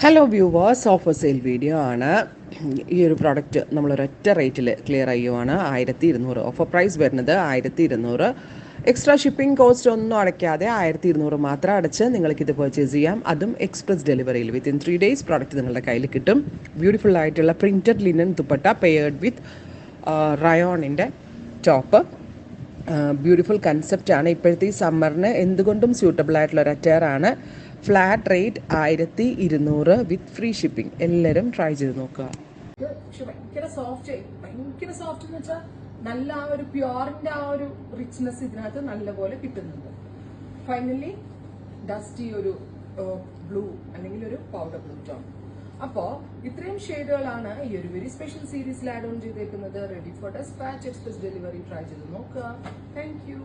Hello viewers, offer sale video ആണ്. ഈ ഒരു പ്രോഡക്റ്റ് നമ്മളൊരൊറ്റ റേറ്റിൽ ക്ലിയർ ചെയ്യുവാണ്. 1200 ഓഫർ പ്രൈസ് വരുന്നത് 1200. എക്സ്ട്രാ ഷിപ്പിംഗ് കോസ്റ്റ് ഒന്നും അടയ്ക്കാതെ 1200 മാത്രം അടച്ച് നിങ്ങൾക്കിത് പർച്ചേസ് ചെയ്യാം. അതും എക്സ്പ്രസ് ഡെലിവറിയിൽ വിത്തിൻ 3 days പ്രോഡക്റ്റ് നിങ്ങളുടെ കയ്യിൽ കിട്ടും. ബ്യൂട്ടിഫുൾ ആയിട്ടുള്ള printed linen dupatta paired with റയോണിൻ്റെ ടോപ്പ്. ബ്യൂട്ടിഫുൾ കൺസെപ്റ്റാണ്. ഇപ്പോഴത്തെ ഈ സമ്മറിന് എന്തുകൊണ്ടും സ്യൂട്ടബിൾ ആയിട്ടുള്ള ഒരു അറ്റയറാണ്. Flat rate 1200 with free shipping. എല്ലാവരും ട്രൈ ചെയ്ത് നോക്കുക. ഭയങ്കര സോഫ്റ്റ് എന്ന് വെച്ചാൽ നല്ല ആ ഒരു പ്യോറിന്റെ ആ ഒരു റിച്ച്നെസ് ഇതിനകത്ത് നല്ലപോലെ കിട്ടുന്നുണ്ട്. ഫൈനലി ഡസ്റ്റി ഒരു ബ്ലൂ അല്ലെങ്കിൽ ഒരു പൗഡർ ബ്ലൂ ടോൺ. അപ്പോ ഇത്രയും ഷെയ്ഡുകളാണ് ഈ ഒരു വെരി സ്പെഷ്യൽ സീരീസിൽ ആഡ് ഓൺ ചെയ്തേക്കുന്നത്. Ready for dispatch, express delivery. Try ചെയ്ത് നോക്കുക. Thank U.